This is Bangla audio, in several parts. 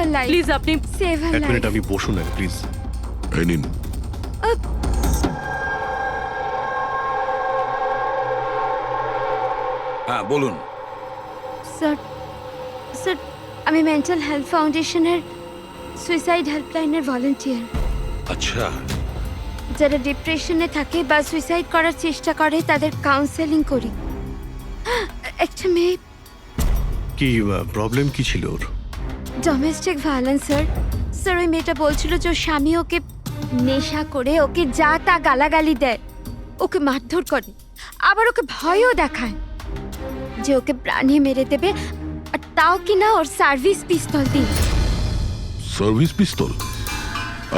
হার লাইফ, প্লিজ আপনি সেভ হার এক লাইফ। মিনিট, আমি বসুন না প্লিজ। এই নিন। হ্যাঁ বলুন। স্যার, স্যার আমি মেন্টাল হেলথ ফাউন্ডেশনের সুইসাইড হেল্পলাইনের ভলান্টিয়ার। আচ্ছা, যারা ডিপ্রেশনে থাকে বা সুইসাইড করার চেষ্টা করে তাদের কাউন্সেলিং করি। একটা মেয়ে কি প্রবলেম কি ছিল ওর? Domestic violence sir. স্যার ওই মেয়েটা বলছিল যে ওর স্বামী ওকে নেশা করে ওকে যা তা গালাগালি দেয়, ওকে মারধর করে, আবার ওকে ভয়ও দেখায় যে ওকে প্রাণে মেরে দেবে, আর তাও কিনা ওর সার্ভিস পিস্তল দিয়ে। সার্ভিস পিস্তল?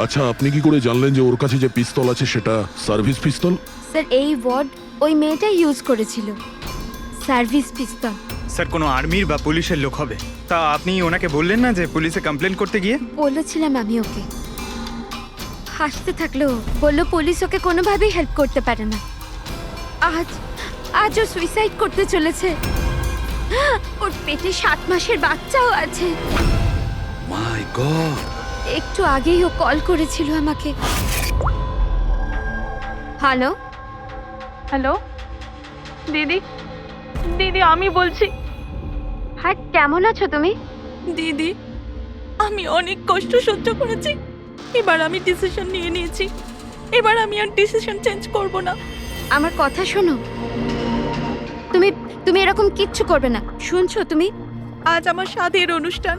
আচ্ছা, আপনি কি করে জানলেন যে ওর কাছে যে পিস্তল আছে সেটা সার্ভিস পিস্তল? স্যার এই ওয়ার্ড ওই মেয়েটাই ইউজ করেছিল, সার্ভিস পিস্তল। স্যার কোনো আর্মির বা পুলিশের লোক হবে। তা আপনি ওনাকে বললেন না যে পুলিশে কমপ্লেন করতে গিয়ে? বলেছিলাম আমি ওকে, হাসতে থাকলো, বললো পুলিশ ওকে কোনোভাবেই হেল্প করতে পারে না। আজ আজ ও সুইসাইড করতে চলেছে। ওর পেটে 7 মাসের বাচ্চাও আছে। মাই গড। একটু আগেই ও কল করেছিল আমাকে। হ্যালো হ্যালো দিদি, দিদি আমি বলছি। হ্যাঁ, কেমন আছো তুমি? দিদি আমি অনেক কষ্ট সহ্য করেছি, এবার আমি ডিসিশন নিয়ে নিয়েছি, এবার আমি আর ডিসিশন চেঞ্জ করব না। আমার কথা শোনো, তুমি তুমি এরকম কিচ্ছু করবে না, শুনছো তুমি? আজ আমার সাধের অনুষ্ঠান,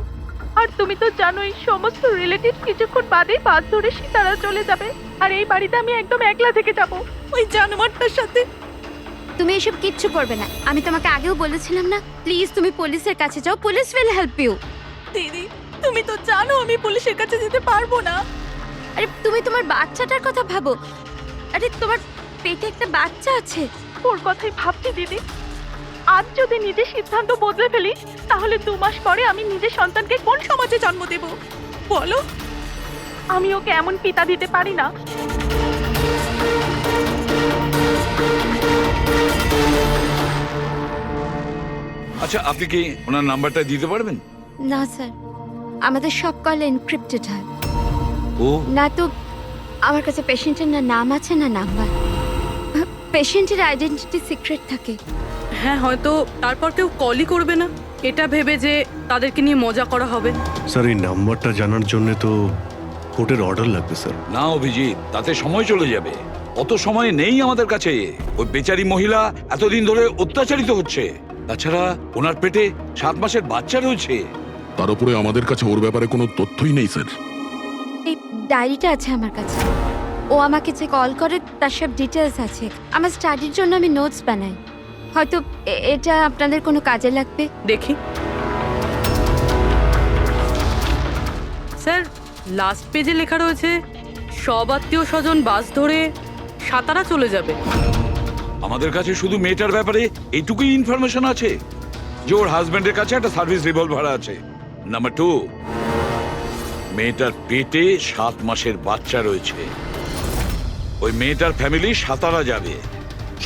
আর তুমি তো জানোই সমস্ত রিলেটিভ কিছুক্ষণ বাদেই বাস ধরে সীতারা চলে যাবে, আর এই বাড়িতে আমি একদম একলা থেকে যাব ওই জানোয়ারটার সাথে। তুমি এসব কিচ্ছু করবে না, আমি তোমাকে আগেও বলেছিলাম না? প্লিজ তুমি পুলিশের কাছে যাও, পুলিশ উইল হেল্প ইউ। দিদি তুমি তো জানো আমি পুলিশের কাছে যেতে পারবো না। আরে তুমি তোমার বাচ্চাটার কথা ভাবো, আরে তোমার পেটে একটা বাচ্চা আছে। ওর কথাই ভাবছি দিদি, আজ যদি নিজের সিদ্ধান্ত বদলে ফেলি তাহলে 2 মাস পরে আমি নিজের সন্তানকে কোন সমাজে জন্ম দেব বলো? আমি ওকে এমন পিতা দিতে পারি না। আচ্ছা, আপনি কি ওনার নাম্বারটা দিতে পারবেন? না স্যার, আমাদের সব কল এনক্রিপ্টেড হয়, ও না তো আমার কাছে পেশেন্টের না নাম আছে না নাম্বার। পেশেন্টের আইডেন্টিটি সিক্রেট থাকে। হ্যাঁ, হয়তো তারপর কেউ কলই করবে না, এটা ভেবে যে তাদেরকে নিয়ে মজা করা হবে। স্যার এই নাম্বারটা জানার জন্য তো কোর্টের অর্ডার লাগবে স্যার। না অভিজিৎ, তাতে সময় চলে যাবে, অত সময় নেই আমাদের কাছে। ওই বেচারি মহিলা এতদিন ধরে অত্যাচারিত হচ্ছে, তাছাড়া ওনার পেটে 7 মাসের বাচ্চা রয়েছে। তার উপরে আমাদের কাছে ওর ব্যাপারে কোনো তথ্যই নেই স্যার। এই ডায়েরিটা আছে আমার কাছে, ও আমাকে যে কল করে তার সব ডিটেলস আছে। আমার স্টাডির জন্য আমি নোটস বানাই, হয়তো এটা আপনাদের কোনো কাজে লাগবে। দেখি স্যার, লাস্ট পেজে লেখা রয়েছে সব আত্মীয় স্বজন বাস ধরে সাতারা চলে যাবে। আমাদের কাছে শুধু মেয়েটার ব্যাপারে এইটুকুই ইনফরমেশন আছে যে ওর হাজবেন্ডের কাছে একটা সার্ভিস রিভলভার আছে। নাম্বার 2, মেয়েটার পেটে 7 মাসের বাচ্চা রয়েছে। ওই মেয়েটার ফ্যামিলি সাতারা যাবে।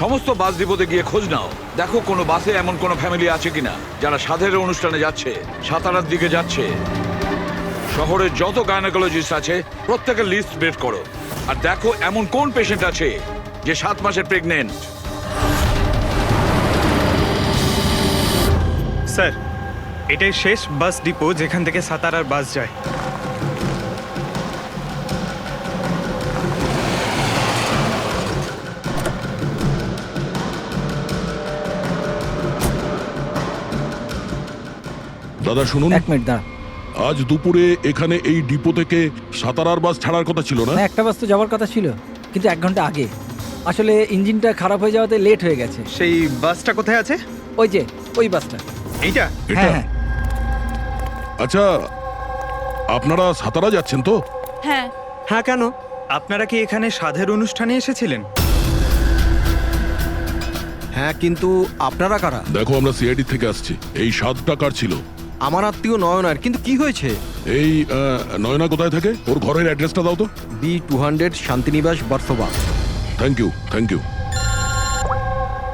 সমস্ত বাস ডিপোতে গিয়ে খোঁজ নাও, দেখো কোনো বাসে এমন কোনো ফ্যামিলি আছে কিনা যারা সাধের অনুষ্ঠানে যাচ্ছে, সাতারার দিকে যাচ্ছে। শহরের যত গাইনোকোলজিস্ট আছে প্রত্যেকের লিস্ট বের করো, আর দেখো এমন কোন পেশেন্ট আছে যে 7 মাসের প্রেগনেন্ট। স্যার এটাই শেষ বাস ডিপো যেখান থেকে সাতারার বাস যায়। দাদা শুনুন, 1 মিনিট দাঁড়া। আজ দুপুরে এখানে এই ডিপো থেকে সাতারার বাস ছাড়ার কথা ছিল না? না, একটা বাস তো যাওয়ার কথা ছিল, কিন্তু 1 ঘন্টা আগে। আসলে ইঞ্জিনটা খারাপ হয়ে যাওয়াতে লেট হয়ে গেছে। সেই বাসটা কোথায় আছে? ওই যে ওই বাসটা। এইটা? এটা? হ্যাঁ হ্যাঁ। আচ্ছা, আপনারা সাতারা যাচ্ছেন তো? হ্যাঁ। হ্যাঁ, কেন? আপনারা কি এখানে সাধের অনুষ্ঠানে এসেছিলেন? হ্যাঁ, কিন্তু আপনারা কারা? দেখো, আমরা সিআইডি থেকে আসছি। এই 7 টাকার ছিল। আমার আত্মীয় নয়নার, কিন্তু কি হয়েছে? এই নয়না কোথায় থাকে? ওর ঘরের অ্যাড্রেসটা দাও তো। B200 শান্তিনিবাস বর্ষবা। Thank you, thank you.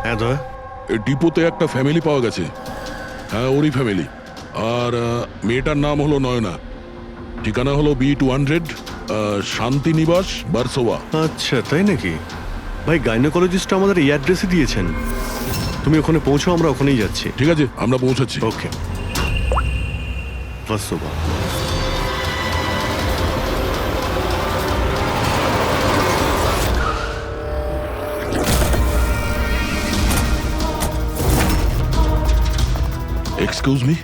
হ্যাঁ দয়া, এই ডিপোতে একটা ফ্যামিলি পাওয়া গেছে। হ্যাঁ, ওরই ফ্যামিলি। আর মেয়েটার নাম হলো নয়না। ঠিকানা হলো B200 শান্তিনিবাস বার্সোবা। আচ্ছা তাই নাকি? ভাই গাইনোকোলজিস্ট আমাদের এই অ্যাড্রেসে দিয়েছেন। তুমি ওখানে পৌঁছো, আমরা ওখানেই যাচ্ছি। ঠিক আছে, আমরা পৌঁছাচ্ছি। ওকে, ভার্সোবা। এক্সকিউজ মি,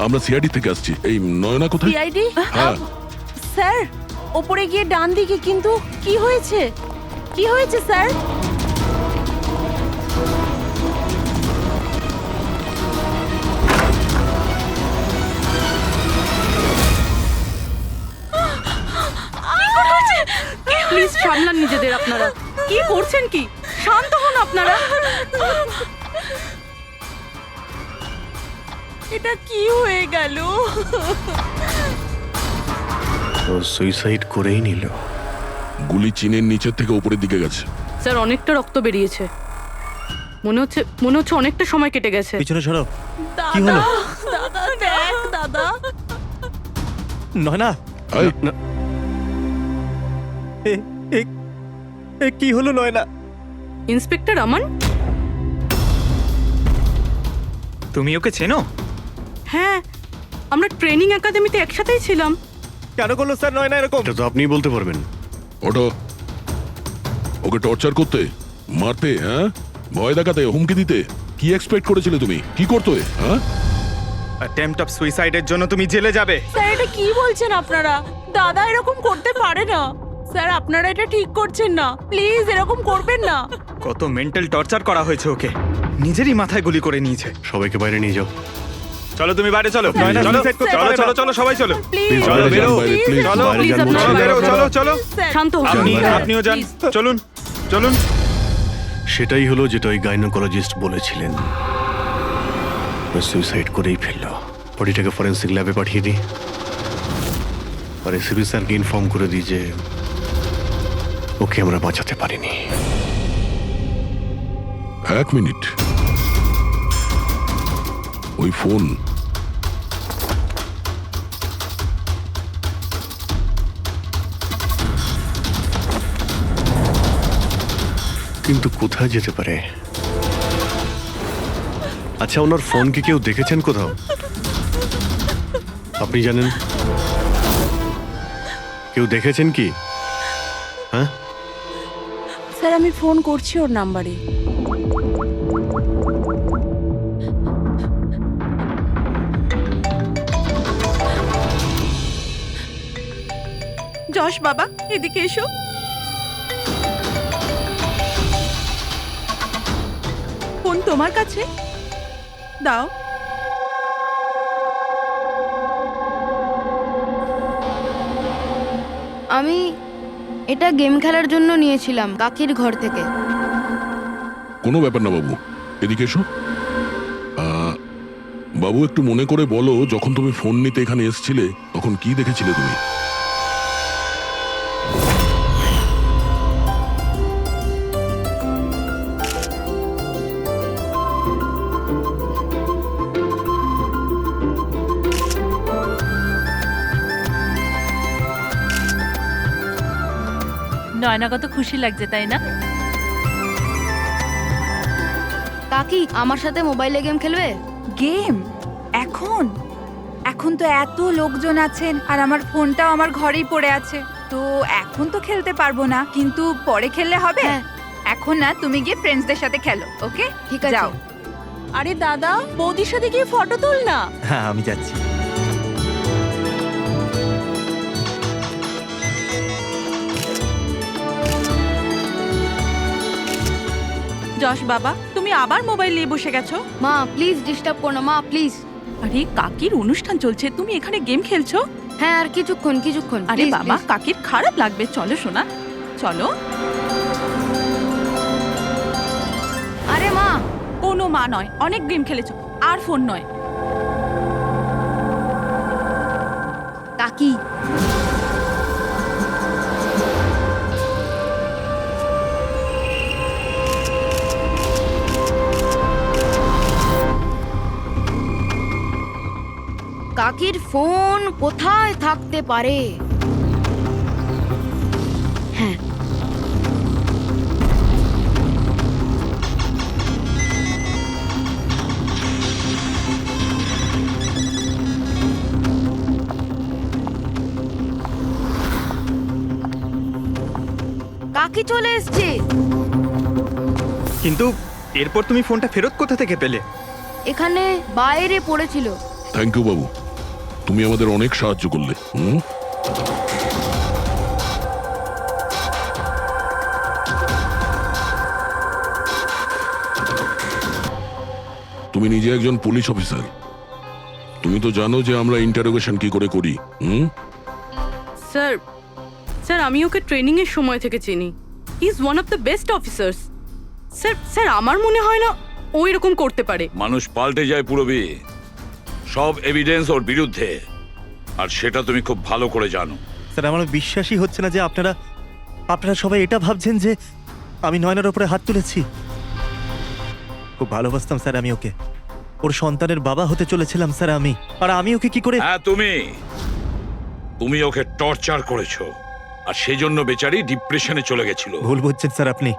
আমরা সিআইডি থেকে আসছি। এই নয়না কোথায়? সিআইডি? হ্যাঁ, স্যার, ওপরে গিয়ে ডান দিকে। কিন্তু কি হয়েছে? কি হয়েছে স্যার? প্লিজ সামলান নিজেদের আপনারা। কি করছেন কি? শান্ত হন আপনারা। এটা কি হয়ে গেল? ও সুইসাইড করেই নিল। গুলি চিনের নিচের থেকে উপরের দিকে গেছে। স্যার, অনেকটা রক্ত বেরিয়েছে। মনে হচ্ছে অনেকটা সময় কেটে গেছে। পিছনে সরো। কি হলো? দাদা দেখ দাদা। নয়না, এই, কি হলো নয়না? ইন্সপেক্টর আমান? তুমি ওকে চেনো? হ্যাঁ, আমরা ট্রেনিং একাডেমিতে একসাথেই ছিলাম। কেন করলো স্যার নয়না এরকম? এটা তো আপনিই বলতে পারবেন। ওটো। ওকে টর্চার করতে, মারতে, হ্যাঁ, ভয় দেখাতে, হুমকি দিতে কি এক্সপেক্ট করেছিলে তুমি? কি করতে, হ্যাঁ? অ্যাটেম্পট অফ সুইসাইডের জন্য তুমি জেলে যাবে। স্যার, এটা কি বলছেন আপনারা? দাদা এরকম করতে পারে না। স্যার, আপনারা এটা ঠিক করছেন না। প্লিজ এরকম করবেন না। কত মেন্টাল টর্চার করা হয়েছে ওকে, নিজেরই মাথায় গুলি করে নিয়েছে। সবাইকে বাইরে নিয়ে যাও। চলো তুমি বাইরে চলো। নয়না, চলো suicide করতে চলো পারে না। চলো চলো সবাই চলো। প্লিজ চলো, বাইরে যান, বেরো। বাইরে, প্লিজ। চলো বাইরে যান বলছি। চলো বেরো, চলো চলো। শান্ত হন। আপনিও যান। Please। চলুন চলুন। সেটাই হলো যেটা ওই গাইনোকোলজিস্ট বলেছিলেন। সুইসাইড করেই ফেললো। বডিটাকে ফরেন্সিক ল্যাবে পাঠিয়ে দিই, আর এসিপি স্যারকে ইনফর্ম করে দিই যে ওকে আমরা বাঁচাতে পারিনি। 1 মিনিট, ওই ফোন। কিন্তু কোথায় যেতে পারে? আচ্ছা, ওনার ফোন কি কেউ দেখেছেন কোথাও? আপনি জানেন? কেউ দেখেছেন কি? হ্যাঁ, স্যার, আমি ফোন করছি ওর নাম্বারে। যশ বাবা, এদিকে এসো। ফোন তোমার কাছে দাও। আমি এটা গেম খেলার জন্য নিয়েছিলাম কাকির ঘর থেকে। কোনো ব্যাপার না বাবু, এদিকে এসো। বাবু, একটু মনে করে বলো, যখন তুমি ফোন নিতে এখানে এসেছিলে তখন কি দেখেছিলে তুমি? নয়না কত খুশি লাগছে, তাই না? কাকি আমার সাথে মোবাইলে গেম খেলবে? গেম? এখন এখন তো এত লোকজন আছেন, আর আমার ফোনটাও আমার ঘরেই পড়ে আছে, তো এখন তো খেলতে পারবো না, কিন্তু পরে খেললে হবে। হ্যাঁ। এখন না, তুমি গিয়ে ফ্রেন্ডসদের সাথে খেলো, ওকে? ঠিক আছে। যাও। আরে দাদা, বৌদির সাথে গিয়ে ফটো তুল না। হ্যাঁ, আমি যাচ্ছি। যশ বাবা, তুমি আবার মোবাইল নিয়ে বসে গেছো? মা প্লিজ ডিস্টার্ব করো না, মা প্লিজ। আরে কাকির অনুষ্ঠান চলছে, তুমি এখানে গেম খেলছো? হ্যাঁ, আর কিছুক্ষণ। আরে Please, বাবা, please। কাকির খারাপ লাগবে। চলো সোনা, চলো। আরে মা, কোনো মা নয়, অনেক গেম খেলেছো, আর ফোন নয়। কাকি কাকির ফোন কোথায় থাকতে পারে? হ্যাঁ, কাকি চলে এসছে। কিন্তু এরপর তুমি ফোনটা ফেরত কোথা থেকে পেলে? এখানে বাইরে পড়েছিল। থ্যাংক ইউ বাবু, তুমি আমাদের অনেক সাহায্য করলে। হুম, তুমি নিজে একজন পুলিশ অফিসার, তুমি তো জানো যে আমরা ইন্টারোগেশন কি করে করি। হুম, স্যার স্যার আমি ওকে ট্রেনিং এর সময় থেকে চিনি। He is one of the best officers. Sir sir আমার মনে হয় না ও এরকম করতে পারে। মানুষ পাল্টে যায় পুরবি, সব এভিডেন্স ওর বিরুদ্ধে, আর সেটা তুমি খুব ভালো করে জানো। স্যার আমার বিশ্বাসই হচ্ছে না যে আপনারা সবাই এটা ভাবছেন যে আমি নয়নার ওপরে হাত তুলেছি। খুব ভালোবাসতাম স্যার আমি ওকে, ওর সন্তানের বাবা হতে চলেছিলাম স্যার আমি। আর আমি ওকে কি করে? হ্যাঁ, তুমি ওকে টর্চার করেছো, আর সেই জন্য বেচারি ডিপ্রেশনে চলে গেছিল। ভুল বুঝছেন স্যার আপনি,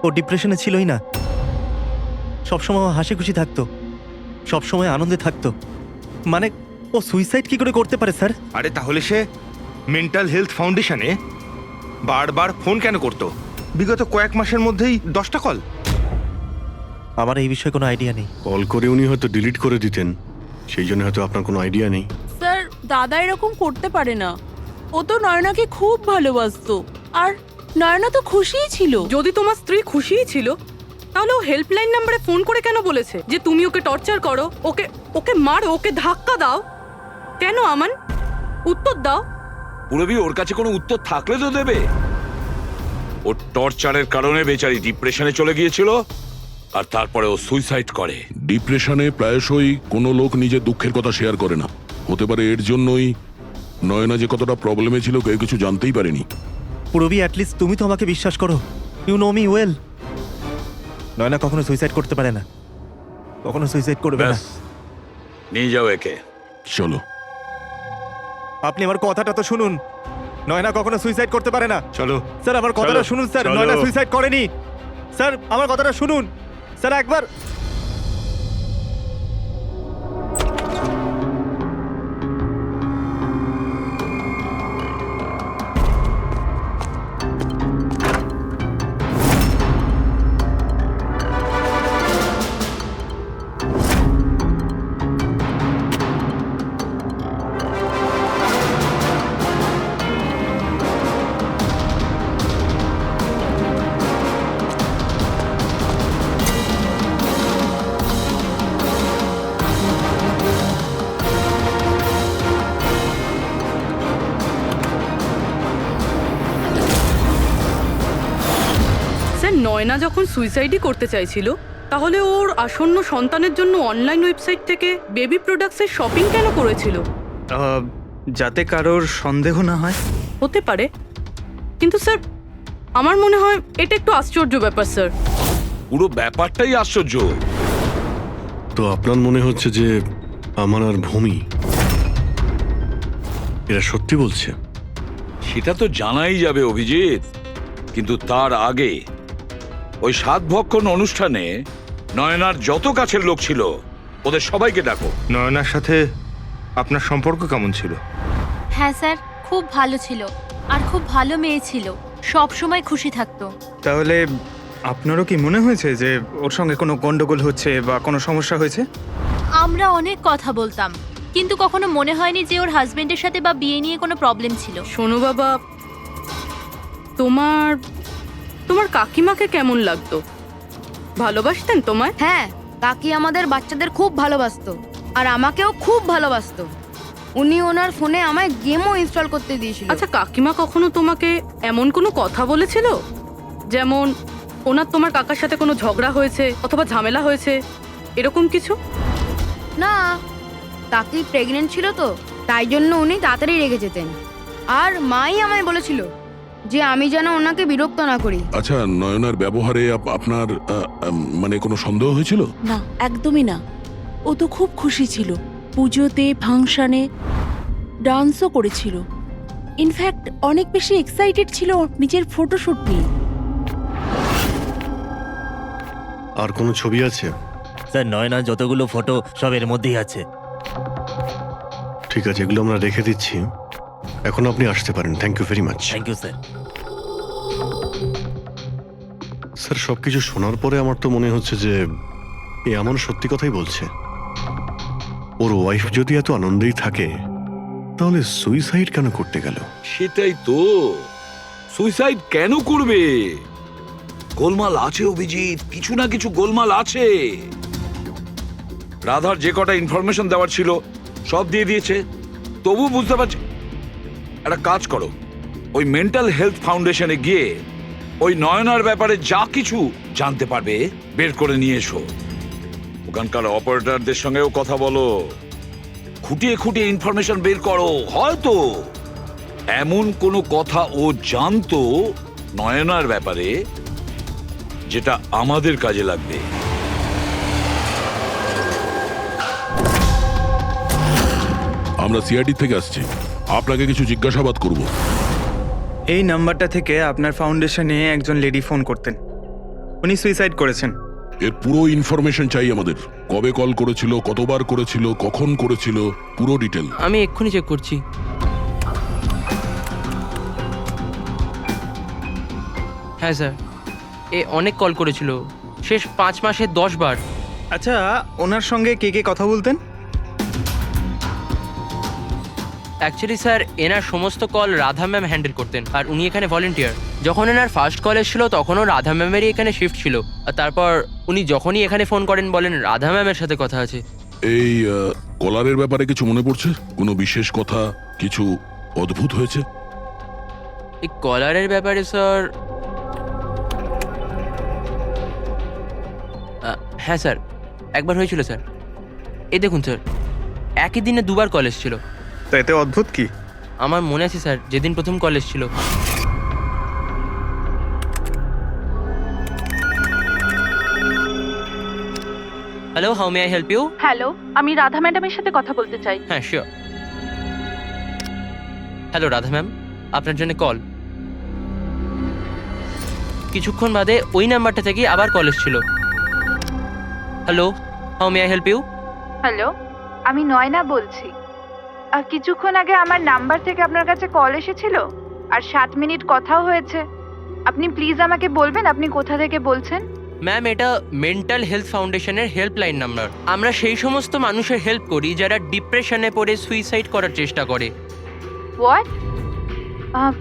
ও ডিপ্রেশনে ছিলই না। সবসময় ও হাসি খুশি থাকতো, সবসময় আনন্দে থাকতো। মানে ও সুইসাইড কি করে করতে পারে স্যার? আরে তাহলে সে মেন্টাল হেলথ ফাউন্ডেশনে বারবার ফোন কেন করতো? বিগত কয়েক মাসের মধ্যেই 10টা কল। আমার এই বিষয়ে কোনো আইডিয়া নেই। কল করে উনি হয়তো ডিলিট করে দিতেন, সেই জন্য হয়তো আপনার কোনো আইডিয়া নেই। স্যার দাদা এরকম করতে পারে না। ও তো নয়নাকে খুব ভালোবাসতো, আর নয়না তো খুশিই ছিল। যদি তোমার স্ত্রী খুশিই ছিল, তাহলে ও হেল্পলাইন নম্বরে ফোন করে কেন বলেছে যে তুমি ওকে টর্চার করো, ওকে মারো, ওকে ধাক্কা দাও? কেন আমান? উত্তর দাও। পুরবি ওর কাছে কোনো উত্তর থাকলে তো দেবে। ওর টর্চারের কারণে বেচারি ডিপ্রেশনে চলে গিয়েছিল, আর তারপরে ও সুইসাইড করে। ডিপ্রেশনে প্রায়শই কোনো লোক নিজের দুঃখের কথা শেয়ার করে না। হতে পারে এর জন্যই নয়না যে কতটা প্রবলেমে ছিল কেউ কিছু জানতেই পারেনি। পুরবি অ্যাটলিস্ট তুমি তো আমাকে বিশ্বাস করো, you know me well. Nayna কখনো সুইসাইড করতে পারে না, কখনো সুইসাইড করবে না। ব্যাস, নিয়ে যাও একে। চলো। আপনি আমার কথাটা তো শুনুন, নয়না কখনো সুইসাইড করতে পারে না। চলো স্যার আমার কথাটা চলো, শুনুন স্যার, চলো। নয়না সুইসাইড করেনি। স্যার আমার কথাটা শুনুন স্যার একবার। স্যার নয়না যখন সুইসাইডই করতে চাইছিল, তাহলে ওর আসন্ন সন্তানের জন্য অনলাইন ওয়েবসাইট থেকে বেবি প্রোডাক্টসের শপিং কেন করেছিল? যাতে কারোর সন্দেহ না হয়। হতে পারে, কিন্তু স্যার আমার মনে হয় এটা একটু আশ্চর্য ব্যাপার স্যার। পুরো ব্যাপারটাই আশ্চর্য। তো আপনার মনে হচ্ছে যে আমার আর ভূমি এরা সত্যি বলছে? সেটা তো জানাই যাবে অভিজিৎ, কিন্তু তার আগে ওই সাতভক্ষণ অনুষ্ঠানে নয়নার যত কাছের লোক ছিল ওদের সবাইকে ডাকো। নয়নার সাথে আপনার সম্পর্ক কেমন ছিল? হ্যাঁ স্যার, খুব ভালো ছিল, আর খুব ভালো মেয়ে ছিল, সব সময় খুশি থাকতো। তাহলে আপনারও কি মনে হয়েছে যে ওর সঙ্গে কোনো গন্ডগোল হচ্ছে বা কোনো সমস্যা হয়েছে? আমরা অনেক কথা বলতাম, কিন্তু কখনো মনে হয়নি যে ওর হাজবেন্ডের সাথে বা বিয়ে নিয়ে কোনো প্রবলেম ছিল। শোনো বাবা, তোমার কাকিমাকে কেমন লাগতো? ভালোবাসতেন তোমায়? হ্যাঁ, কাকি আমাদের বাচ্চাদের খুব ভালোবাসতো, আর আমাকেও খুব ভালোবাসতো। উনি ওনার ফোনে আমায় গেমও ইনস্টল করতে দিয়েছিল। আচ্ছা, কাকিমা কখনো তোমাকে এমন কোনো কথা বলেছিল, যেমন ওনার তোমার কাকার সাথে কোনো ঝগড়া হয়েছে অথবা ঝামেলা হয়েছে, এরকম কিছু? না, কাকি প্রেগনেন্ট ছিল তো, তাই জন্য উনি তাড়াতাড়ি রেগে যেতেন। আর মাই আমায় বলেছিল যে আমি যেন ওনাকে বিরক্ত না করি। আচ্ছা, নয়নার ব্যবহারে আপনার মানে কোনো সন্দেহ হয়েছিল? না, একদমই না। ও তো খুব খুশি ছিল, পুজোতে ফাংশনে ডান্সও করেছিল। ইনফ্যাক্ট অনেক বেশি এক্সাইটেড ছিল নিজের ফটোশুট নিয়ে। আর কোনো ছবি আছে? স্যার নয়না যতগুলো ফটো সব এর মধ্যেই আছে। ঠিক আছে, এগুলো আমরা রেখে দিচ্ছি। এখন আপনি আসতে পারেন। Thank you very much. Thank you sir. Sir, সবকিছু শোনার পরে আমার তো মনে হচ্ছে যে এ এমন সত্যি কথাই বলছে। ওর ওয়াইফ যদি এত আনন্দেই থাকে তাহলে সুইসাইড কেন করতে গেল? সেটাই তো, সুইসাইড কেন করবে? গোলমাল আছে অভিজিৎ, কিছু না কিছু গোলমাল আছে। রাধার যে কটা ইনফরমেশন দেওয়ার ছিল সব দিয়ে দিয়েছে, তবু বুঝতে পারছি। একটা কাজ করো, ওই মেন্টাল হেলথ ফাউন্ডেশনে গিয়ে ওই নয়নার ব্যাপারে যা কিছু জানতে পারবে বের করে নিয়ে এসো। ওখানকার অপারেটরদের সঙ্গেও কথা বলো, খুঁটিয়ে খুঁটিয়ে ইনফরমেশন বের করো। হয়তো এমন কোনো কথা ও জানতো নয়নার ব্যাপারে যেটা আমাদের কাজে লাগবে। আমরা সিআইডি থেকে আসছি, আপনাকে কিছু জিজ্ঞাসাবাদ করব। এই নাম্বারটা থেকে আপনার ফাউন্ডেশনে একজন লেডি ফোন করতেন, উনি সুইসাইড করেছেন। এর পুরো ইনফরমেশন চাই আমাদের। কবে কল করেছিল, কতবার করেছিল, কখন করেছিল, পুরো ডিটেল। আমি এক্ষুনি চেক করছি। হ্যাঁ স্যার, এ অনেক কল করেছিল, শেষ 5 মাসে 10 বার। আচ্ছা, ওনার সঙ্গে কে কে কথা বলতেন? অ্যাকচুয়ালি স্যার, এনার সমস্ত কল রাধা ম্যাম হ্যান্ডেল করতেন, আর উনি এখানে ভলেন্টিয়ার। যখন এনার ফার্স্ট কল এসেছিল তখনও রাধা ম্যামেরই এখানে শিফট ছিল, আর তারপর উনি যখনই এখানে ফোন করেন বলেন রাধা ম্যামের সাথে কথা আছে। এই কলারের ব্যাপারে কিছু মনে পড়ছে? কোনো বিশেষ কথা, কিছু অদ্ভুত হয়েছে? এই কলারের ব্যাপারে স্যার, হ্যাঁ স্যার, একবার হয়েছিল স্যার। এই দেখুন স্যার, একই দিনে 2 বার কল এসেছিল। তো এতে অদ্ভুত কি? আমার মনে আছে স্যার, যেদিন প্রথম কল এসেছিল। Hello, how may I help you? Hello, আমি রাধা ম্যাডামের সাথে কথা বলতে চাই। হ্যাঁ, শিওর। হ্যালো রাধা ম্যাম, আপনার জন্য কল। কিছুক্ষণ বাদে ওই নাম্বারটা থেকে আবার কল এসেছিল। Hello, how may I help you? Hello, আমি নয়না বলছি। আর কিছুক্ষণ আগে আমার নাম্বার থেকে আপনার কাছে কল এসেছিল, আর 7 মিনিট কথাও হয়েছে। আপনি প্লিজ আমাকে বলবেন আপনি কোথা থেকে বলছেন? ম্যাম, এটা মেন্টাল হেলথ ফাউন্ডেশনের হেল্পলাইন নাম্বার। আমরা সেই সমস্ত মানুষের হেল্প করি যারা ডিপ্রেশনে পড়ে সুইসাইড করার চেষ্টা করে। What?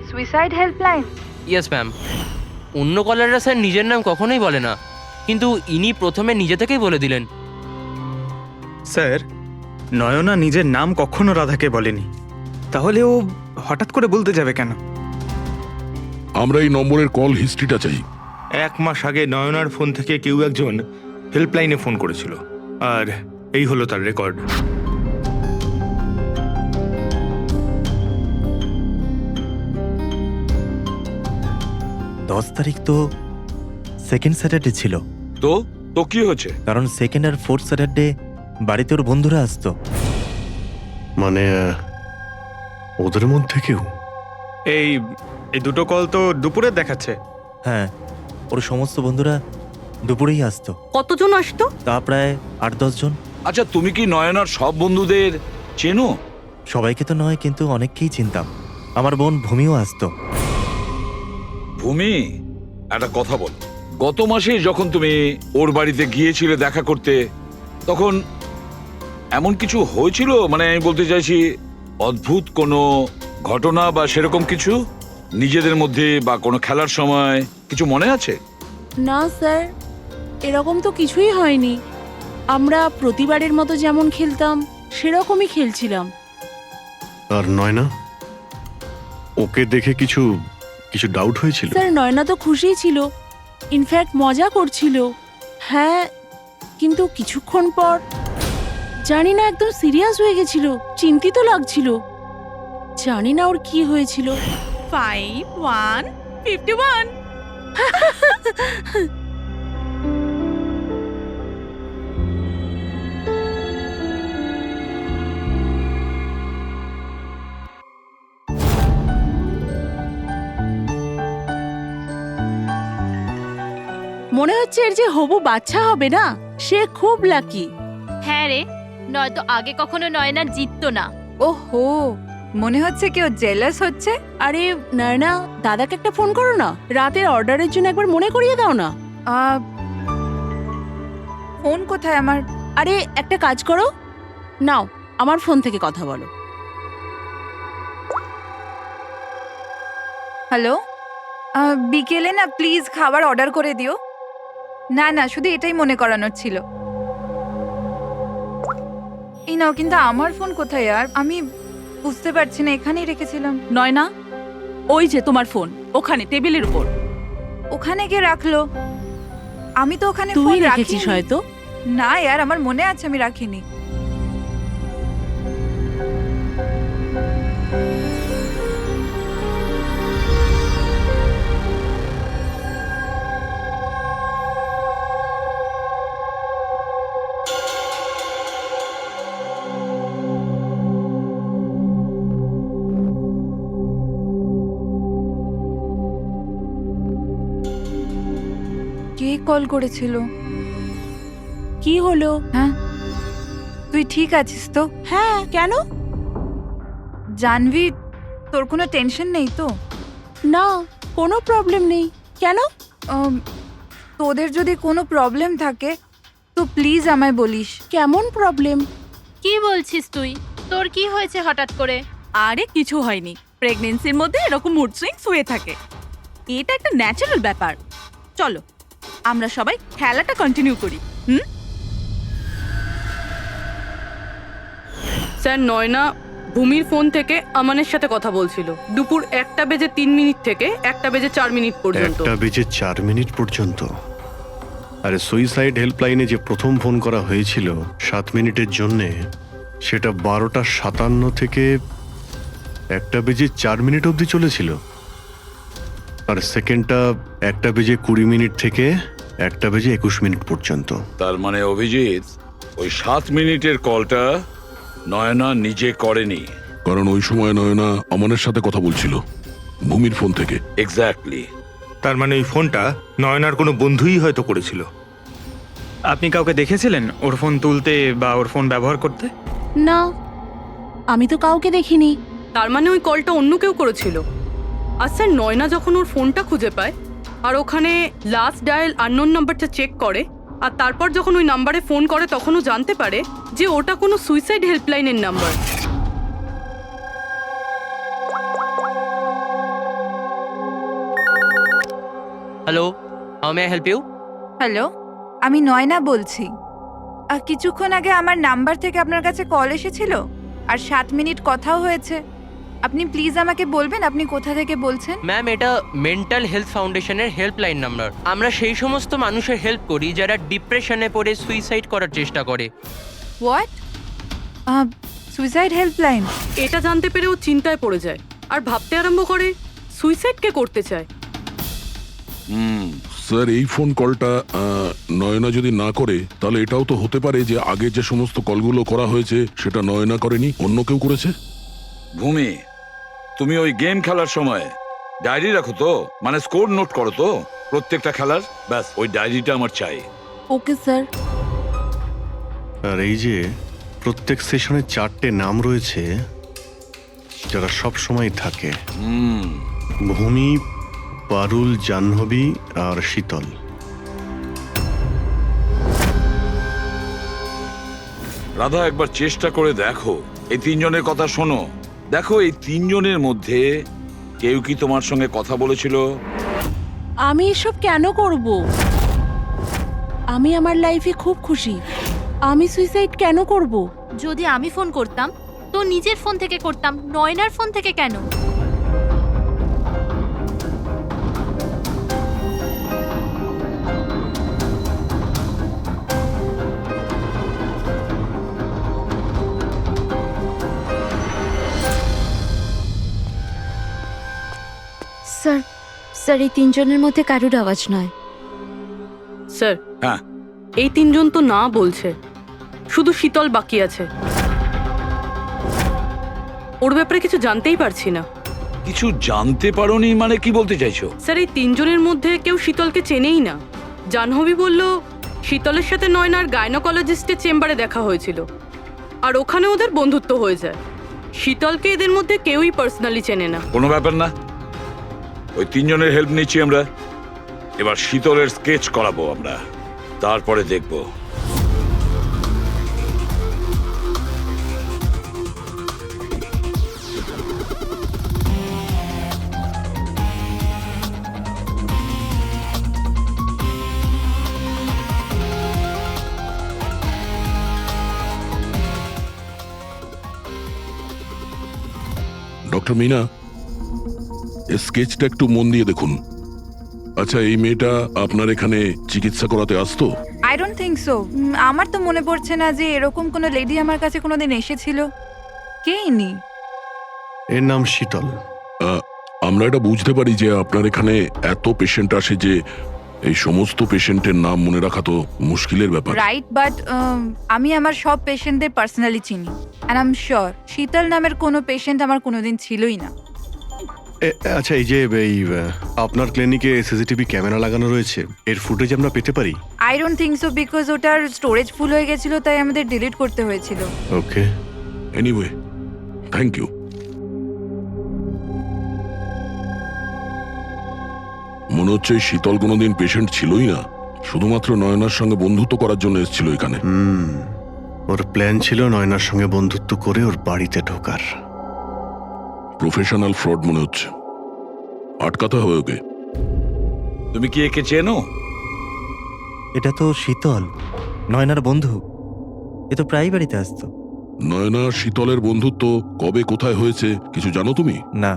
Suicide helpline? Yes ma'am. অন্য কলাররা স্যার নিজের নাম কখনোই বলে না, কিন্তু ইনি প্রথমে নিজে থেকেই বলে দিলেন। স্যার, নয়না নিজের নাম কখনো রাধাকে বলেনি, তাহলে ও হঠাৎ করে বলতে যাবে কেন? আমরা এই নম্বরের কল হিস্ট্রিটা চাই। 1 মাস আগে নয়নার ফোন থেকে কেউ একজন হেল্পলাইনে ফোন করেছিল, আর এই হলো তার রেকর্ড। দশ তারিখ তো সেকেন্ড স্যাটারডে ছিল। তো তো কি হচ্ছে? কারণ সেকেন্ড আর ফোর্থ স্যাটারডে বাড়িতে ওর বন্ধুরা আসতো। মানে ওদের মধ্যে কেউ? এই দুটো কল তো দুপুরে দেখাচ্ছে। হ্যাঁ, ওর সমস্ত বন্ধুরা দুপুরেই আসতো। কতজন আসতো? তা প্রায় 8-10 জন। আচ্ছা, তুমি কি নয়নার সব বন্ধুদের চেনো? সবাইকে তো নয়, কিন্তু অনেককেই চিনতাম। আমার বোন ভূমিও আসতো। ভূমি, একটা কথা বল। গত মাসে যখন তুমি ওর বাড়িতে গিয়েছিলে দেখা করতে, তখন এমন কিছু হয়েছিল? মানে আমি বলতে চাইছি, অদ্ভুত কোনো ঘটনা বা সেরকম কিছু নিজেদের মধ্যে, বা কোনো খেলার সময় কিছু মনে আছে? না স্যার, এরকম তো কিছুই হয়নি। আমরা প্রতিবারের মতো যেমন খেলতাম সেরকমই খেলছিলাম। আর নয়না, ওকে দেখে কিছু কিছু ডাউট হয়েছিল? স্যার, নয়না তো খুশিই ছিল, ইনফ্যাক্ট মজা করছিল। হ্যাঁ, কিন্তু কিছুক্ষণ পর জানি না একদম সিরিয়াস হয়ে গেছিল, চিন্তিত লাগছিল। জানি না ওর কি হয়েছিল। 5151 ও মনে হচ্ছে এর যে হবু বাচ্চা হবে না, সে খুব লাকি। হ্যাঁ রে, নয়তো আগে কখনো নয়না জিততো না। ওহো, মনে হচ্ছে কেউ জেলাস হচ্ছে। আরে নয়না, দাদাকে একটা ফোন করো না, রাতের অর্ডারের জন্য একবার মনে করিয়ে দাও না। ফোন কোথায় আমার? আরে একটা কাজ করো, নাও আমার ফোন থেকে কথা বলো। হ্যালো, বিকেলে না প্লিজ খাবার অর্ডার করে দিও। না না, শুধু এটাই মনে করানোর ছিল। এই নাও, কিন্তু আমার ফোন কোথায়? আর আমি বুঝতে পারছি না, এখানেই রেখেছিলাম। নয়না, ওই যে তোমার ফোন ওখানে টেবিলের উপর। ওখানে কে রাখলো? আমি তো ওখানে তুই ফোন রেখেছিস রাখিনি। হয়তো। না यार, আমার মনে আছে আমি রাখিনি। কে কল করেছিল? কি হলো? হ্যাঁ, তুই ঠিক আছিস তো? হ্যাঁ, কেন? জানবি, তোর কোনো টেনশন নেই তো? না, কোনো প্রবলেম নেই। কেন? তোদের যদি কোনো প্রবলেম থাকে তো প্লিজ আমায় বলিস। কেমন প্রবলেম? কি বলছিস তুই? তোর কি হয়েছে হঠাৎ করে? আরে কিছু হয়নি, প্রেগন্যান্সির মধ্যে এরকম মুড সুইংস হয়ে থাকে, এটা একটা ন্যাচারাল ব্যাপার। চলো আমরা সবাই খেলাটা কন্টিনিউ করি। স্যার, নয়না ভূমির ফোন থেকে আমানের সাথে কথা বলছিল দুপুর 1:03 থেকে 1:04 পর্যন্ত। 1:04 পর্যন্ত? আরে সুইসাইড হেল্পলাইনে যে প্রথম ফোন করা হয়েছিল 7 মিনিটের জন্যে, সেটা 12:57 থেকে 1:04 অবধি চলেছিল। আর সেকেন্ডটা 1:20 থেকে 1:21 পর্যন্ত। তার মানে অভিজিৎ, ওই 7 মিনিটের কলটা নয়না নিজে করেনি। কারণ ওই সময় নয়না আমানের সাথে কথা বলছিল ভূমির ফোন থেকে। এক্স্যাক্টলি। তার মানে ওই ফোনটা নয়নার কোনো বন্ধুই হয়তো করেছিল। আপনি কাউকে দেখেছিলেন ওর ফোন তুলতে বা ওর ফোন ব্যবহার করতে? না, আমি তো কাউকে দেখিনি। তার মানে ওই কলটা অন্য কেউ করেছিল। আর স্যার, নয়না যখন ওর ফোনটা খুঁজে পায় আর ওখানে লাস্ট ডায়াল আননোন নাম্বারটা চেক করে, আর তারপর যখন ওই নাম্বারে ফোন করে তখন ও জানতে পারে যে ওটা কোনো সুইসাইড হেল্পলাইনের number. Hello, how may I help you? Hello, আমি নয়না বলছি। কিছুক্ষণ আগে আমার নাম্বার থেকে আপনার কাছে কল এসেছিল আর 7 মিনিট কথাও হয়েছে। আপনি প্লিজ আমাকে বলবেন আপনি কোথা থেকে বলছেন? ম্যাম, এটা মেন্টাল হেলথ ফাউন্ডেশনের হেল্পলাইন নাম্বার। আমরা সেই সমস্ত মানুষের হেল্প করি যারা ডিপ্রেশনে পড়ে সুইসাইড করার চেষ্টা করে। হোয়াট? Suicide helpline? এটা জানতে পেরে ও চিন্তায় পড়ে যায় আর ভাবতে আরম্ভ করে সুইসাইড কে করতে চায়। স্যার, এই ফোন কলটা নয়না যদি না করে, তাহলে এটাও তো হতে পারে যে আগে যে সমস্ত কলগুলো করা হয়েছে সেটা নয়না করেনি, অন্য কেউ করেছে। ভূমি, তুমি ওই গেম খেলার সময় ডায়েরি রাখো তো? মানে স্কোর নোট করো তো প্রত্যেকটা খেলার? ব্যাস, ওই ডায়েরিটা আমার চাই। Okay sir. আর এই যে প্রত্যেক সেশনে 4টে নাম রয়েছে যারা সব সময় থাকে: ভূমি, পারুল, জাহ্নবী আর শীতল। রাধা, একবার চেষ্টা করে দেখো, এই 3 জনের কথা শোনো। দেখো, এই 3 জনের মধ্যে কেউ কি তোমার সঙ্গে কথা বলেছিল? আমি এসব কেন করব? আমি আমার লাইফে খুব খুশি। আমি সুইসাইড কেন করব? যদি আমি ফোন করতাম তো নিজের ফোন থেকে করতাম, নয়নার ফোন থেকে কেন? স্যার, স্যার, এই 3 জনের মধ্যে কারুর আওয়াজ নয়। স্যার, হ্যাঁ, এই 3 জন তো না বলছে, শুধু শীতল বাকি আছে। ওর ব্যাপারে কিছু জানতেই পারছি না। কিছু জানতে পারোনি মানে কি বলতে চাইছো? স্যার, এই 3 জনের মধ্যে কেউ শীতলকে চেনেই না। জাহ্নবী বলল শীতলের সাথে নয়নার গাইনোকোলজিস্টের চেম্বারে দেখা হয়েছিল আর ওখানে ওদের বন্ধুত্ব হয়ে যায়। শীতলকে এদের মধ্যে কেউই পার্সোনালি চেনে না। কোনো ব্যাপার না, ওই তিনজনের হেল্প নিচ্ছি আমরা। এবার শীতলের স্কেচ করাবো আমরা, তারপরে দেখবো। ডক্টর মিনা, এই স্কেচটা একটু মন দিয়ে দেখুন। আচ্ছা, এই মেয়েটা আপনার এখানে চিকিৎসা করাতে আসতো? I don't think so. আমার তো মনে পড়ছে না যে এরকম কোনো লেডি আমার কাছে কোনোদিন এসেছিল। কে ইনি? এর নাম শীতল। আমরা এটা বুঝতে পারি যে আপনার এখানে এত পেশেন্ট আসে যে এই সমস্ত পেশেন্টের নাম মনে রাখা তো মুশকিলের ব্যাপার। রাইট, বাট আমি আমার সব পেশেন্টদের পার্সোনালি চিনি অ্যান্ড আই এম শিওর শীতল নামের কোনো পেশেন্ট আমার কোনোদিন ছিলই না। আচ্ছা, এই যে আপনার ক্লিনিকে সিসিটিভি ক্যামেরা লাগানো রয়েছে, এর ফুটেজ আমরা পেতে পারি? I don't think so, because ওটার স্টোরেজ ফুল হয়ে গেছিল, তাই আমাদের ডিলিট করতে হয়েছিল। ওকে, এনিওয়ে, থ্যাংক ইউ। মনে হচ্ছে এই শীতল কোনোদিন পেশেন্ট ছিলই না, শুধুমাত্র নয়নার সঙ্গে বন্ধুত্ব করার জন্য এসেছিল এখানে। ওর প্ল্যান ছিল নয়নার সঙ্গে বন্ধুত্ব করে ওর বাড়িতে ঢোকার। প্রফেশনাল ফ্রড মনে হচ্ছে, আটকাতে হবে ওকে। তুমি কি একে চেনো? এটা তো শীতল, নয়নার বন্ধু। এ তো প্রায় বাড়িতে আসতো। নয়না শীতলের বন্ধুত্ব কবে কোথায় হয়েছে কিছু জানো তুমি? না,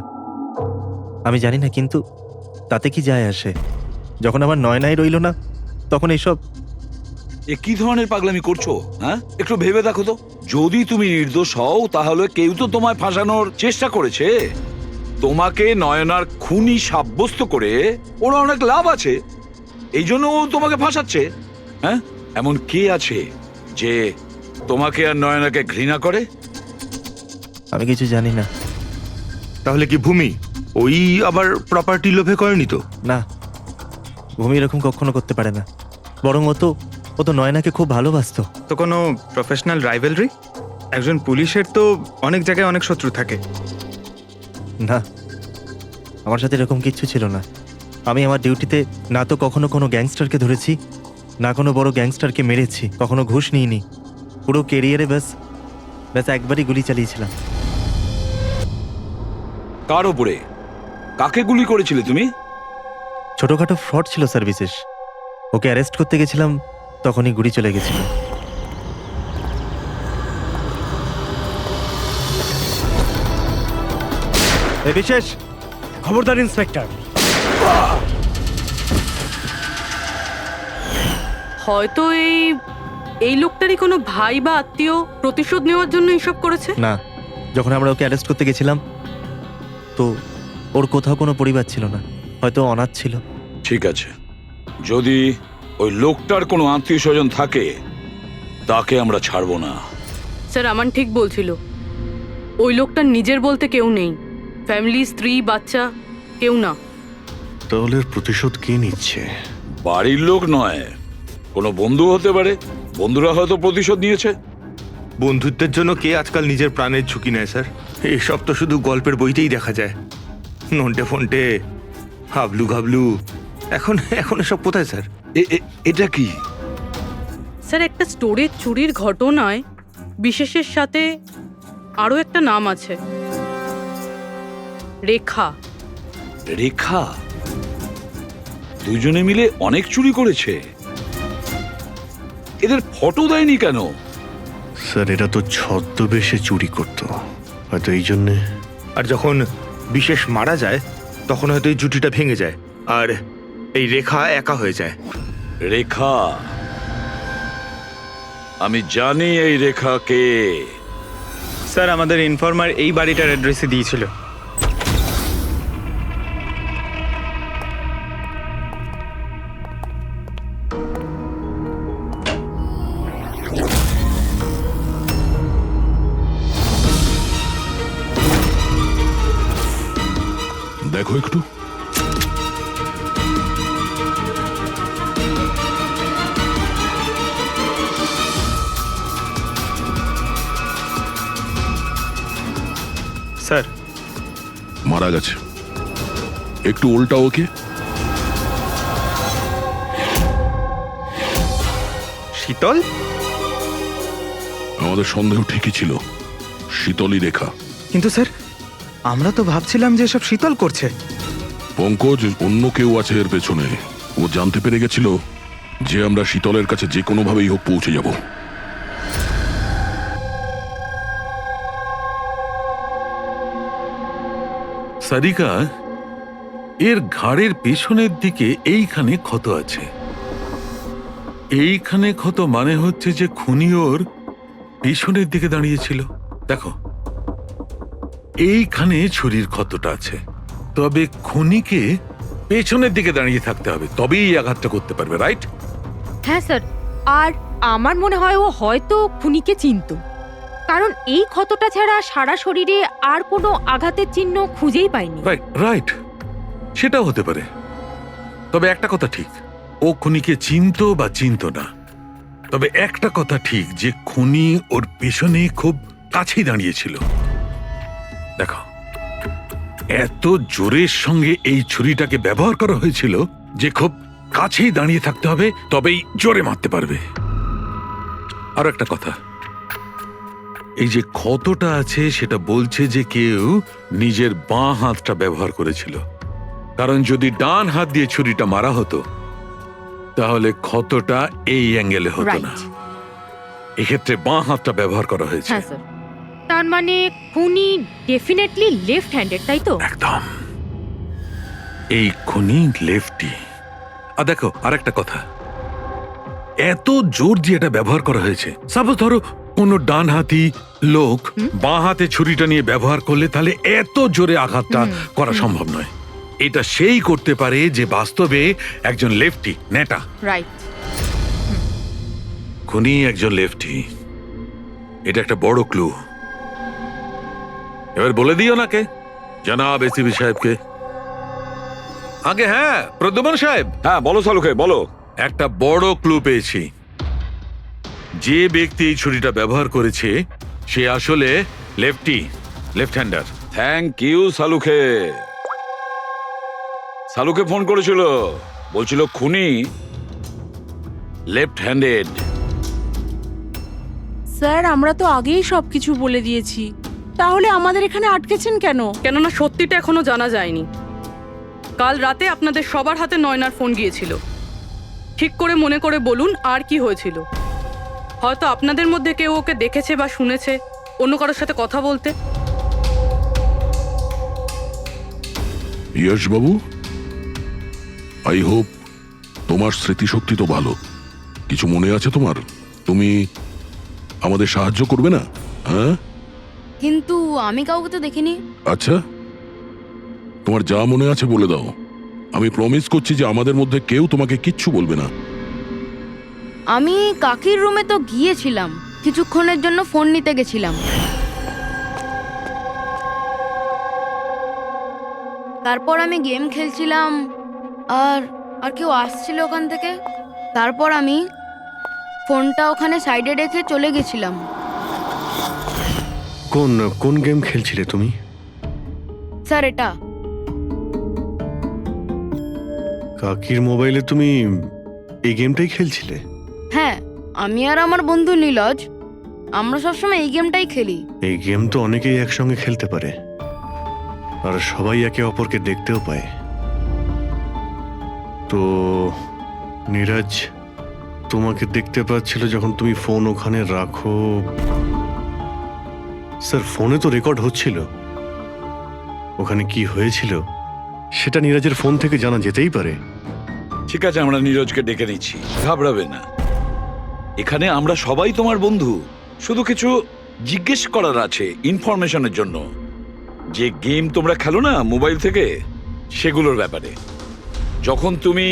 আমি জানি না, কিন্তু তাতে কি যায় আসে? যখন আমার নয়নাই রইল না, তখন এইসব। এ কি ধরনের পাগলামি করছো? হ্যাঁ, একটু ভেবে দেখো তো। যদি তুমি নির্দোষ হও তাহলে কেউ তো তোমায় ফাঁসানোর চেষ্টা করেছে। তোমাকে নয়নার খুনি সাব্যস্ত করে ওরা অনেক লাভ আছে, এই জন্য ও তোমাকে ফাঁসাচ্ছে। হ্যাঁ, এমন কে আছে যে তোমাকে আর নয়নাকে ঘৃণা করে? আমি কিছু জানি না। তাহলে কি ভূমি ওই আবার প্রপার্টি লোভে করেনি তো? না, ভূমি এরকম কখনো করতে পারে না। বরং ও তো নয়নাকে খুব ভালোবাসতো। তো কোনো প্রফেশনাল রাইভেলরি? একজন পুলিশের তো অনেক জায়গায় অনেক শত্রু থাকে। না, আমার সাথে এরকম কিচ্ছু ছিল না। আমি আমার ডিউটিতে না তো কখনো কোনো গ্যাংস্টারকে ধরেছি, না কোনো বড় গ্যাংস্টারকে মেরেছি, কখনো ঘুষ নিইনি। পুরো কেরিয়ারে ব্যাস একবারই গুলি চালিয়েছিলাম। কার ওপরে? কাকে গুলি করেছিলে তুমি? ছোটখাটো ফ্রড ছিল স্যার, বিশেষ। ওকে অ্যারেস্ট করতে গেছিলাম, তখনই গুলি চলে গেছিল। বিশেষ খবরদার ইন্সপেক্টর। হয়তো এই লোকটারই কোনো ভাই বা আত্মীয় প্রতিশোধ নেওয়ার জন্য এসব করেছে। না, যখন আমরা ওকে অ্যারেস্ট করতে গেছিলাম তো ওর কোথাও কোনো পরিবার ছিল না, হয়তো অনাথ ছিল। ঠিক আছে, যদি ওই লোকটার কোনো আত্মীয় স্বজন থাকে তাকে আমরা ছাড়বো না। স্যার, আমান ঠিক বলছিল। ওই লোকটার নিজের বলতে কেউ নেই, ফ্যামিলি, স্ত্রী, বাচ্চা কেউ না। তাহলে প্রতিশোধ কে নিচ্ছে? বাড়ির লোক নয়, কোনো বন্ধু হতে পারে। বন্ধুরা হয়তো প্রতিশোধ নিয়েছে। বন্ধুত্বের জন্য কে আজকাল নিজের প্রাণের ঝুঁকি নেয় স্যার? এসব তো শুধু গল্পের বইতেই দেখা যায়। নন্টে ফন্টে, হাবলু ঘাবলু, এখন এসব কোথায় স্যার? এটা কি? স্যার, একটা স্টোরেজ চুরির ঘটনায় বিশেষের সাথে আরও একটা নাম আছে, রেখা। রেখা? দুজনে মিলে অনেক চুরি করেছে। এদের ফটো দেয়নি কেন? স্যার, এরা তো ছদ্মবেশে চুরি করতো, হয়তো এই জন্যে। আর যখন বিশেষ মারা যায় তখন হয়তো এই জুটিটা ভেঙে যায় আর এই রেখা একা হয়ে যায়। রেখা? আমি জানি এই রেখা কে। স্যার, আমাদের ইনফর্মার এই বাড়িটার অ্যাড্রেসে দিয়েছিল। দেখো একটু। স্যার মারা গেছে। একটু উল্টা ওকে। শীতল? আমাদের সন্দেহ ঠিকই ছিল, শীতলই রেখা। কিন্তু স্যার আমরা তো ভাবছিলাম যে সব শীতল করছে। পঙ্কজ, অন্য কেউ আছে এর পেছনে। ও জানতে পেরে গেছিল যে আমরা শীতলের কাছে যে কোনোভাবেই হোক পৌঁছে যাব। সারিকা, এর ঘাড়ের পেছনের দিকে এইখানে ক্ষত আছে। এইখানে ক্ষত মানে হচ্ছে যে খুনি ওর পেছনের দিকে দাঁড়িয়েছিল। দেখো, এইখানে ছুরির ক্ষতটা আছে। তবে খুনিকে পেছনের দিকে দাঁড়িয়ে থাকতে হবে, তবেই এই আঘাতটা করতে পারবে, রাইট? হ্যাঁ স্যার, আর আমার মনে হয় ও হয়তো খুনিকে চিনতো, কারণ এই ক্ষতটা ছাড়া সারা শরীরে আর কোনো আঘাতের চিহ্ন খুঁজেই পাইনি। রাইট রাইট, সেটাও হতে পারে। তবে একটা কথা ঠিক, ও খুনিকে চিনতো বা চিনতো না, তবে একটা কথা ঠিক যে খুনি ওর পেছনে খুব কাছেই দাঁড়িয়েছিল। দেখো, এত জোরের সঙ্গে এই ছুরিটাকে ব্যবহার করা হয়েছিল যে খুব কাছেই দাঁড়িয়ে থাকতে হবে, তবেই জোরে মারতে পারবে। আর একটা কথা, এই যে ক্ষতটা আছে সেটা বলছে যে কেউ নিজের বাঁ হাতটা ব্যবহার করেছিল, কারণ যদি ডান হাত দিয়ে ছুরিটা মারা হতো তাহলে ক্ষতটা এই অ্যাঙ্গেলে হতো না। এক্ষেত্রে বাঁ হাতটা ব্যবহার করা হয়েছে। হ্যাঁ স্যার, তার মানে খুনি ডেফিনেটলি লেফট হ্যান্ডেড, তাই তো? একদম, এই খুনি লেফটি। আর দেখো, আরেকটা কথা, এত জোর দিয়ে এটা ব্যবহার করা হয়েছে। সাপোজ ধরো কোনো ডান হাতি লোক বাঁ হাতে ছুরিটা নিয়ে ব্যবহার করলে তাহলে এত জোরে আঘাতটা করা সম্ভব নয়। এটা সেই করতে পারে যে বাস্তবে একজন লেফটি নেটা। রাইট। খুনি একজন লেফটি, এটা একটা বড় ক্লু। এবার বলে দিও নাকে জনাব এসিপি সাহেবকে। আগে হ্যাঁ, প্রদ্যুম্ন সাহেব। হ্যাঁ বলো সালুকে, বলো। একটা বড় ক্লু পেয়েছি। যে ব্যক্তি এই ছুরিটা ব্যবহার করেছে সে আসলে লেফট হ্যান্ডার। থ্যাংক ইউ সালুকে। সালুকে ফোন করেছিল, বলছিল খুনি লেফট হ্যান্ডেড। স্যার আমরা তো আগেই সবকিছু বলে দিয়েছি, তাহলে আমাদের এখানে আটকেছেন কেন? কেননা সত্যিটা এখনো জানা যায়নি। কাল রাতে আপনাদের সবার হাতে নয়নার ফোন গিয়েছিল। ঠিক করে মনে করে বলুন আর কি হয়েছিল। হয়তো আপনাদের মধ্যে কেউ ওকে দেখেছে বা শুনেছে অন্য কারোর সাথে কথা বলতে। ইয়শ বাবু, আই হোপ তোমার স্মৃতিশক্তি তো ভালো। কিছু মনে আছে তোমার? তুমি আমাদের সাহায্য করবে না? হ্যাঁ, কিন্তু আমি কাউকে তো দেখিনি। আচ্ছা, তোমার যা মনে আছে বলে দাও। আমি প্রমিস করছি যে আমাদের মধ্যে কেউ তোমাকে কিচ্ছু বলবে না। আমি কাকির রুমে তো গিয়েছিলাম, কিছুক্ষণের জন্য ফোন নিতে গেছিলাম। তারপর আমি গেম খেলছিলাম, আর কেউ আসছিল ওখান থেকে। তারপর আমি ফোনটা ওখানে সাইডে রেখে চলে গেছিলাম। কোন গেম খেলছিলে তুমি? স্যার এটা কাকির মোবাইলে তুমি এই গেমটাই খেলছিলে? হ্যাঁ, আমি আর আমার বন্ধু নীলজ আমরা সবসময় এই গেমটাই খেলি। এই গেম তো অনেকেই একসঙ্গে খেলতে পারে, আর সবাই একে অপরকে দেখতেও পায়। তো নীরজ তোমাকে দেখতে পাচ্ছিল যখন তুমি ফোন ওখানে রাখো। স্যার, ফোনে তো রেকর্ড হচ্ছিল। ওখানে কি হয়েছিল সেটা নীরজের ফোন থেকে জানা যেতেই পারে। ঠিক আছে, আমরা নীরজকে ডেকে নিচ্ছি, ঘাবড়াবে না। এখানে আমরা সবাই তোমার বন্ধু, শুধু কিছু জিজ্ঞেস করার আছে ইনফরমেশনের জন্য। যে গেম তোমরা খেলো না মোবাইল থেকে, সেগুলোর ব্যাপারে। যখন তুমি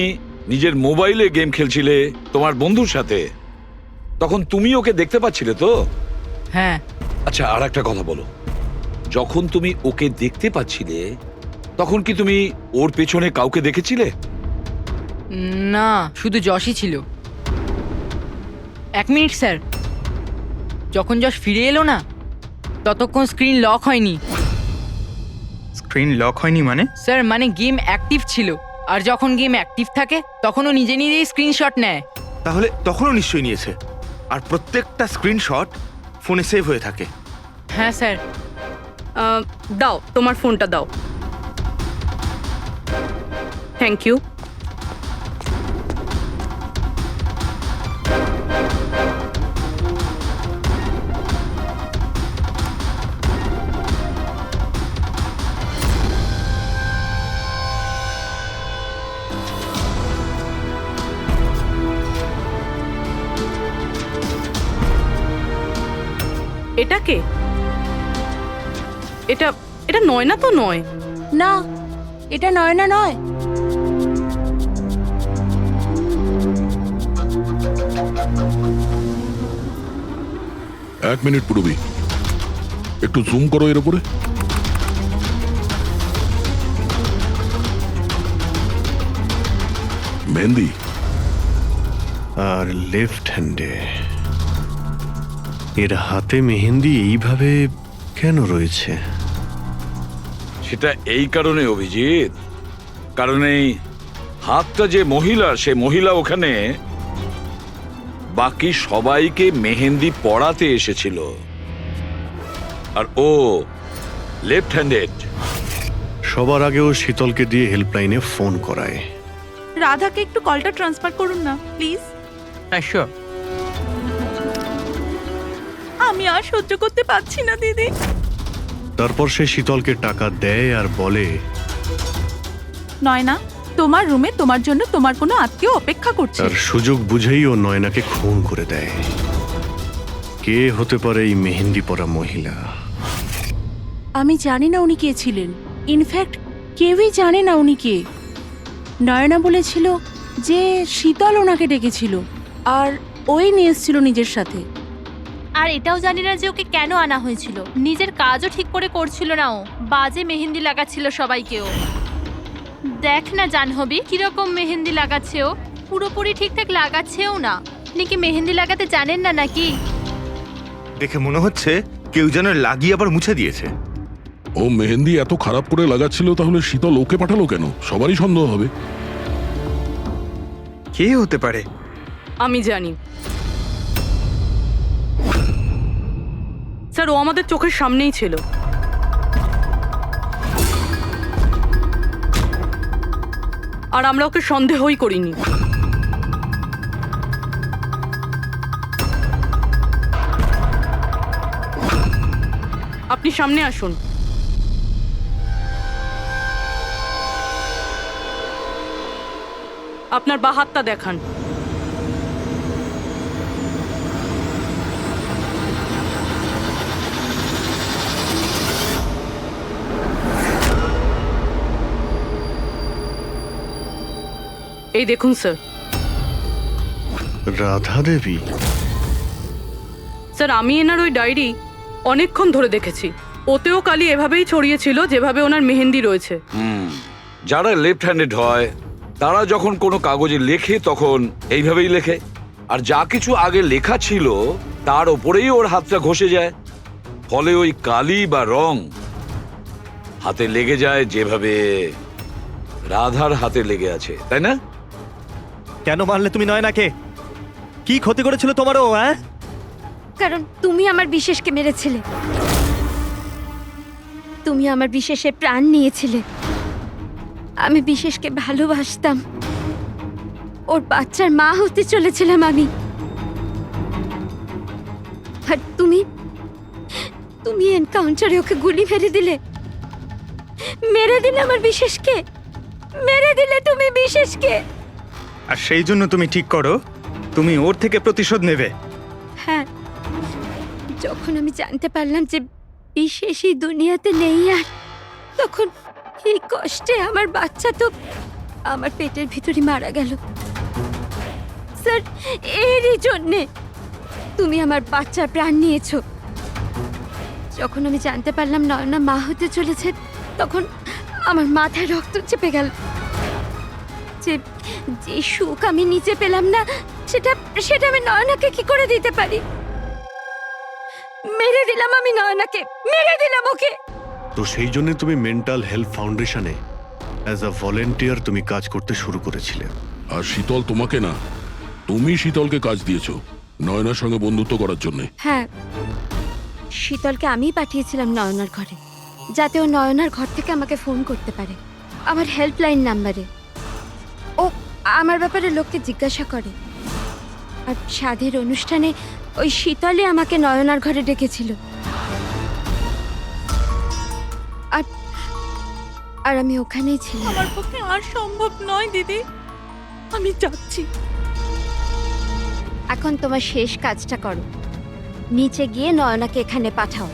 নিজের মোবাইলে গেম খেলছিলে তোমার বন্ধুর সাথে, তখন তুমি ওকে দেখতে পাচ্ছিলে তো? হ্যাঁ। আচ্ছা, আর একটা কথা বলো, যখন তুমি ওকে দেখতে পাচ্ছিলে তখন কি তুমি ওর পেছনে কাউকে দেখেছিলে? না, শুধু যশই ছিল। 1 মিনিট স্যার, যখন যশ ফিরে এলো না ততক্ষণ স্ক্রিন লক হয়নি। স্ক্রিন লক হয়নি মানে? স্যার মানে গেম অ্যাক্টিভ ছিল, আর যখন গেম অ্যাক্টিভ থাকে তখন ও নিজে নিজেই স্ক্রিনশট নেয়। তাহলে তখনও নিশ্চয়ই নিয়েছে। আর প্রত্যেকটা স্ক্রিনশট ফোনে সেভ হয়ে থাকে। হ্যাঁ স্যার। দাও তোমার ফোনটা দাও। Thank you. এটা কে? এটা এটা নয়না তো নয়। না, এটা নয়না নয়। এক মিনিট পুরবি, একটু জুম করো এর উপরে। মেহেন্দি আর লেফট হ্যান্ডে এর হাতে মেহেন্দি এইভাবে কেন রয়েছে? সেটা এই কারণে অভিজিৎ, কারণ এই হাতটা যে মহিলার, সে মহিলা ওখানে বাকি সবাইকে মেহেন্দি পড়াতে এসেছিল, আর ও লেফট হ্যান্ডেড। সবার আগে ও শীতলকে দিয়ে হেল্পলাইনে ফোন করায়। রাধাকে একটু কলটা ট্রান্সফার করুন না প্লিজ। হ্যাঁ শিওর। আমি আর সহ্য করতে পারছি না দিদি। তারপর সে শীতলকে টাকা দেয় আর বলে, নয়না, তোমার রুমে তোমার জন্য তোমার কোনো আত্মীয় অপেক্ষা করছে। তার সুযোগ বুঝেই ও নয়নাকে খুন করে দেয়। কে হতে পারে এই মেহেন্দি পরা মহিলা? আমি জানি না উনি কে ছিলেন। ইনফ্যাক্ট কেউই জানে না উনি কে। নয়না বলেছিল যে শীতল ওনাকে ডেকেছিল আর ওই নিয়ে এসেছিল নিজের সাথে। আর এটাও জানি না যে ওকে কেন আনা হয়েছিল। নিজের কাজও ঠিক করে করছিল না ও, বাজে মেহেন্দি লাগাচ্ছিল সবাইকেও। দেখ না জাহ্নবী কিরকম মেহেন্দি লাগাচ্ছে ও, পুরোপুরি ঠিকঠাক লাগাচ্ছেও না। আপনি কি মেহেন্দি লাগাতে জানেন না নাকি? দেখে মনে হচ্ছে কেউ যেন লাগিয়ে আবার মুছে দিয়েছে। ও মেহেন্দি এত খারাপ করে লাগাচ্ছিল, তাহলে শীতল ওকে পাঠালো কেন? সবারই সন্দেহ হবে। কে হতে পারে? আমি জানি স্যার, ও আমাদের চোখের সামনেই ছিল। আর আমরা ওকে সন্দেহই করিনি। আপনি সামনে আসুন। আপনার বা হাতটা দেখান। এই দেখুন স্যার। রাধা দেবী? স্যার, আমি এনার ওই ডায়েরি অনেকক্ষণ ধরে দেখেছি। ওতেও কালি এভাবেই ছড়িয়েছিল যেভাবে ওনার মেহেন্দি রয়েছে। যারা লেফট হ্যান্ডেড হয় তারা যখন কোনো কাগজে লেখে তখন এইভাবেই লেখে, আর যা কিছু আগে লেখা ছিল তার ওপরেই ওর হাতটা ঘষে যায়। ফলে ওই কালি বা রং হাতে লেগে যায় যেভাবে রাধার হাতে লেগে আছে, তাই না? কেন মারলে তুমি নয়নাকে? কি ক্ষতি করেছিল তোমারও? হ্যাঁ, কারণ তুমি আমার বিশেষকে মেরেছিলে। তুমি আমার বিশেষের প্রাণ নিয়েছিলে। আমি বিশেষকে ভালোবাসতাম। ওর বাচ্চার মা হতে চলেছিলাম আমি। আর তুমি তুমি এনকাউন্টারে ওকে গুলি মেরে দিলে। মেরে দিলে আমার বিশেষকে, মেরে দিলে তুমি বিশেষকে। আর সেই জন্য তুমি ঠিক করো তুমি ওর থেকে প্রতিশোধ নেবে। হ্যাঁ, যখন আমি জানতে পারলাম যে বিশেষ এই দুনিয়াতে নেই আর, তখন এই কষ্টে আমার বাচ্চা তো আমার পেটের ভিতরে মারা গেল। স্যার, এরই জন্যে তুমি আমার বাচ্চার প্রাণ নিয়েছো। যখন আমি জানতে পারলাম নয়না মা হতে চলেছে, তখন আমার মাথায় রক্ত চেপে গেল। যে যে সুখ আমি নিচে পেলাম না, সেটা সেটা আমি নয়নাকে কি করে দিতে পারি? মেরে দিলাম আমি নয়নাকে, মেরে দিলাম ওকে। তো সেই জন্য তুমি মেন্টাল হেলথ ফাউন্ডেশনে অ্যাজ আ ভলেন্টিয়ার তুমি কাজ করতে শুরু করেছিলে। আর শীতল তোমাকে না, তুমি শীতলকে কাজ দিয়েছো নয়নার সঙ্গে বন্ধুত্ব করার জন্য। হ্যাঁ, শীতলকে আমিই পাঠিয়েছিলাম নয়নার ঘরে, যাতে ও নয়নার ঘর থেকে আমাকে ফোন করতে পারে আমার হেল্পলাইন নাম্বারে। ও আমার ব্যাপারে লোককে জিজ্ঞাসা করে। আর সাধের অনুষ্ঠানে ওই শীতলই আমাকে নয়নার ঘরে ডেকেছিল। আর আর আমি ওখানেই ছিলাম। আমার পক্ষে আর সম্ভব নয় দিদি, আমি যাচ্ছি। এখন তোমার শেষ কাজটা করো, নিচে গিয়ে নয়নাকে এখানে পাঠাও।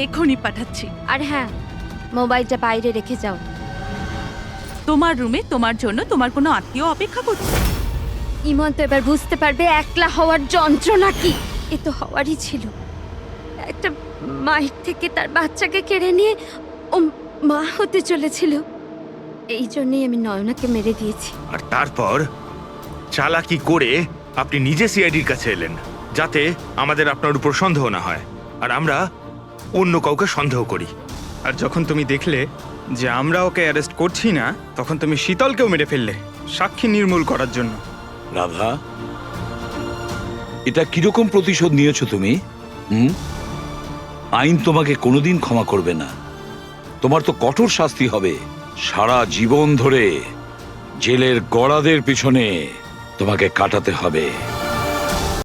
এখনই পাঠাচ্ছি। আর হ্যাঁ, মোবাইলটা বাইরে রেখে যাও। তোমার রুমে তোমার জন্য তোমার কোনো আত্মীয় অপেক্ষা করছে। ইমন তো এবার বুঝতে পারবে একলা হওয়ার যন্ত্রণা কি। এ তো হওয়ারই ছিল, একটা মায়ের থেকে তার বাচ্চাকে কেড়ে নিয়ে ও মা হতে চলেছিল। এই জন্যই আমি নয়নাকে মেরে দিয়েছি। আর তারপর চালাকি করে আপনি নিজে সিআইডির কাছে এলেন, যাতে আমাদের আপনার উপর সন্দেহ না হয় আর আমরা অন্য কাউকে সন্দেহ করি। আর যখন তুমি দেখলে যে আমরা ওকে অ্যারেস্ট করছি না, তখন তুমি শীতলকেও মেরে ফেললে সাক্ষী নির্মূল করার জন্য। রাধা, এটা কিরকম প্রতিশোধ নিয়েছো তুমি? আইন তোমাকে কোনোদিন ক্ষমা করবে না। তোমার তো কঠোর শাস্তি হবে। সারা জীবন ধরে জেলের গড়াদের পিছনে তোমাকে কাটাতে হবে।